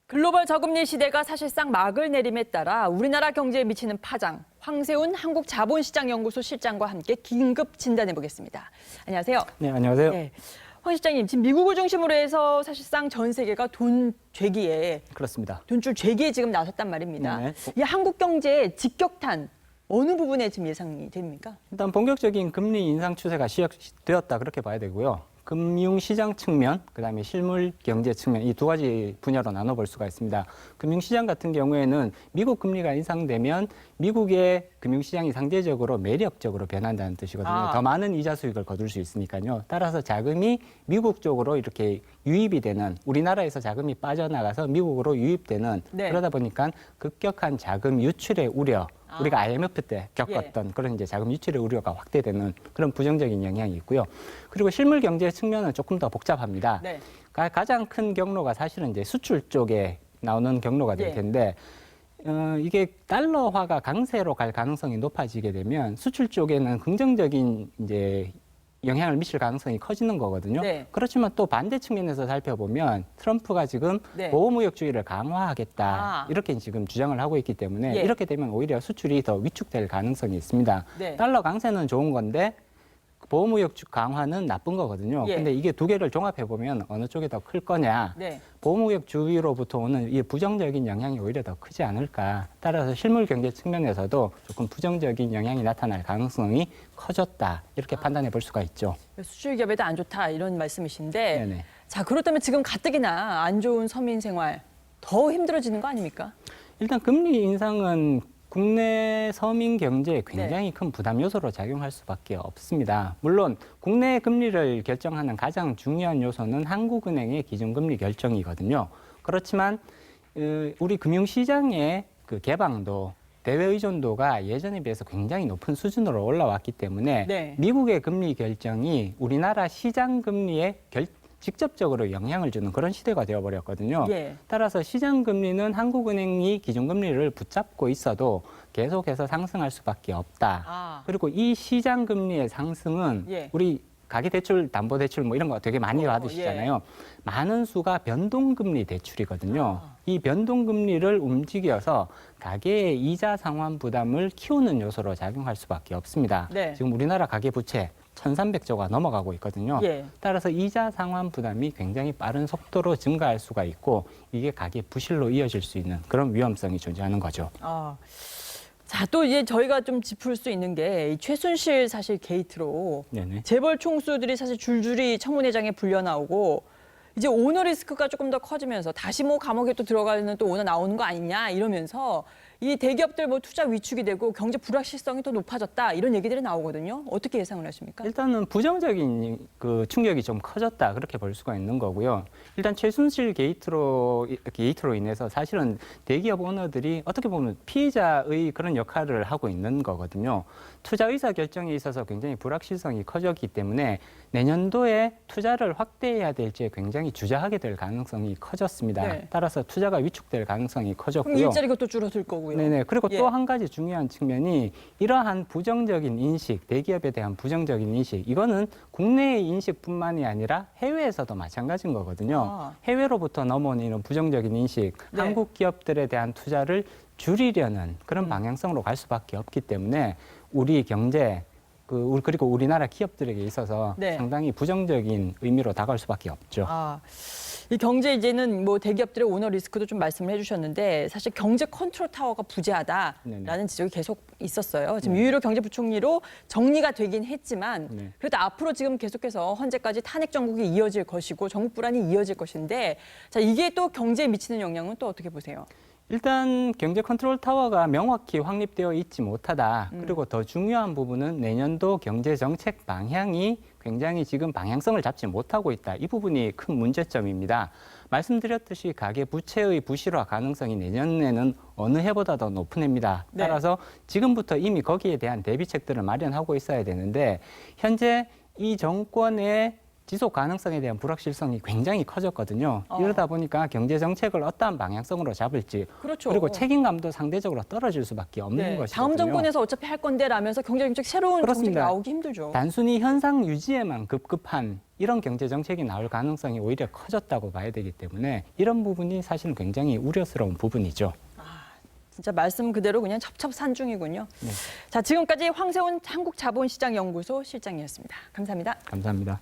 글로벌 저금리 시대가 사실상 막을 내림에 따라 우리나라 경제에 미치는 파장, 황세훈 한국자본시장연구소 실장과 함께 긴급 진단해 보겠습니다. 안녕하세요. 네, 안녕하세요. 네. 황 실장님, 지금 미국을 중심으로 해서 사실상 전 세계가 돈 죄기에, 그렇습니다. 돈줄 죄기에 지금 나섰단 말입니다. 네. 이 한국 경제의 직격탄 어느 부분에 지금 예상이 됩니까? 일단 본격적인 금리 인상 추세가 시작되었다 그렇게 봐야 되고요. 금융시장 측면, 그다음에 실물 경제 측면 이 두 가지 분야로 나눠볼 수가 있습니다. 금융시장 같은 경우에는 미국 금리가 인상되면 미국의 금융시장이 상대적으로 매력적으로 변한다는 뜻이거든요. 더 많은 이자 수익을 거둘 수 있으니까요. 따라서 자금이 미국 쪽으로 이렇게 유입이 되는, 우리나라에서 자금이 빠져나가서 미국으로 유입되는 네. 그러다 보니까 급격한 자금 유출의 우려, 우리가 IMF 때 겪었던 그런 이제 자금 유출의 우려가 확대되는 그런 부정적인 영향이 있고요. 그리고 실물 경제 측면은 조금 더 복잡합니다. 네. 가장 큰 경로가 사실은 이제 수출 쪽에 나오는 경로가 될 텐데 이게 달러화가 강세로 갈 가능성이 높아지게 되면 수출 쪽에는 긍정적인 이제 영향을 미칠 가능성이 커지는 거거든요. 네. 그렇지만 또 반대 측면에서 살펴보면 트럼프가 지금 네. 보호무역주의를 강화하겠다 이렇게 지금 주장을 하고 있기 때문에 이렇게 되면 오히려 수출이 더 위축될 가능성이 있습니다. 네. 달러 강세는 좋은 건데 보호무역 강화는 나쁜 거거든요. 근데 이게 두 개를 종합해 보면 어느 쪽이 더 클 거냐. 네. 보호무역 주의로부터 오는 이 부정적인 영향이 오히려 더 크지 않을까. 따라서 실물 경제 측면에서도 조금 부정적인 영향이 나타날 가능성이 커졌다. 이렇게 판단해 볼 수가 있죠. 수출 기업에도 안 좋다 이런 말씀이신데 네네. 자, 그렇다면 지금 가뜩이나 안 좋은 서민 생활 더 힘들어지는 거 아닙니까? 일단 금리 인상은 국내 서민 경제에 굉장히 큰 부담 요소로 작용할 수밖에 없습니다. 물론 국내 금리를 결정하는 가장 중요한 요소는 한국은행의 기준금리 결정이거든요. 그렇지만 우리 금융시장의 그 개방도 대외 의존도가 예전에 비해서 굉장히 높은 수준으로 올라왔기 때문에 미국의 금리 결정이 우리나라 시장 금리에 직접적으로 영향을 주는 그런 시대가 되어버렸거든요. 따라서 시장 금리는 한국은행이 기준금리를 붙잡고 있어도 계속해서 상승할 수밖에 없다. 그리고 이 시장 금리의 상승은 우리 가계대출, 담보대출 뭐 이런 거 되게 많이 받으시잖아요. 많은 수가 변동금리 대출이거든요. 이 변동금리를 움직여서 가계의 이자 상환 부담을 키우는 요소로 작용할 수밖에 없습니다. 지금 우리나라 가계부채 1,300조가 넘어가고 있거든요. 따라서 이자 상환 부담이 굉장히 빠른 속도로 증가할 수가 있고 이게 가계 부실로 이어질 수 있는 그런 위험성이 존재하는 거죠. 자, 또 이제 저희가 좀 짚을 수 있는 게 이 최순실 사실 게이트로 재벌 총수들이 사실 줄줄이 청문회장에 불려 나오고 이제 오너 리스크가 조금 더 커지면서 다시 뭐 감옥에 또 들어가는 또 오너 나오는 거 아니냐 이러면서 이 대기업들 뭐 투자 위축이 되고 경제 불확실성이 더 높아졌다 이런 얘기들이 나오거든요. 어떻게 예상을 하십니까? 일단은 부정적인 그 충격이 좀 커졌다 그렇게 볼 수가 있는 거고요. 일단 최순실 게이트로 인해서 사실은 대기업 오너들이 어떻게 보면 피해자의 그런 역할을 하고 있는 거거든요. 투자 의사 결정에 있어서 굉장히 불확실성이 커졌기 때문에 내년도에 투자를 확대해야 될지에 굉장히 주저하게 될 가능성이 커졌습니다. 따라서 투자가 위축될 가능성이 커졌고요. 그럼 일자리가 또 줄어들 거고요. 네네. 그리고 또 한 가지 중요한 측면이 이러한 부정적인 인식, 대기업에 대한 부정적인 인식, 이거는 국내의 인식뿐만이 아니라 해외에서도 마찬가지인 거거든요. 해외로부터 넘어오는 이런 부정적인 인식, 한국 기업들에 대한 투자를 줄이려는 그런 방향성으로 갈 수밖에 없기 때문에 우리 경제, 그리고 우리나라 기업들에게 있어서 상당히 부정적인 의미로 다가올 수밖에 없죠. 이 경제 이제는 뭐 대기업들의 오너 리스크도 좀 말씀을 해주셨는데 사실 경제 컨트롤 타워가 부재하다라는 지적이 계속 있었어요. 지금 유일호 경제부총리로 정리가 되긴 했지만 그래도 앞으로 지금 계속해서 현재까지 탄핵 정국이 이어질 것이고 정국 불안이 이어질 것인데 자, 이게 또 경제에 미치는 영향은 또 어떻게 보세요? 일단 경제 컨트롤 타워가 명확히 확립되어 있지 못하다. 그리고 더 중요한 부분은 내년도 경제 정책 방향이 굉장히 지금 방향성을 잡지 못하고 있다. 이 부분이 큰 문제점입니다. 말씀드렸듯이 가계 부채의 부실화 가능성이 내년에는 어느 해보다 더 높은 해입니다. 따라서 지금부터 이미 거기에 대한 대비책들을 마련하고 있어야 되는데 현재 이 정권의 지속 가능성에 대한 불확실성이 굉장히 커졌거든요. 이러다 보니까 경제 정책을 어떠한 방향성으로 잡을지 그렇죠. 그리고 책임감도 상대적으로 떨어질 수밖에 없는 것이거든요. 다음 정권에서 어차피 할 건데라면서 경제 정책 새로운 정책이 나오기 힘들죠. 단순히 현상 유지에만 급급한 이런 경제 정책이 나올 가능성이 오히려 커졌다고 봐야 되기 때문에 이런 부분이 사실은 굉장히 우려스러운 부분이죠. 진짜 말씀 그대로 그냥 첩첩산중이군요. 네. 자, 지금까지 황세훈 한국자본시장연구소 실장이었습니다. 감사합니다. 감사합니다.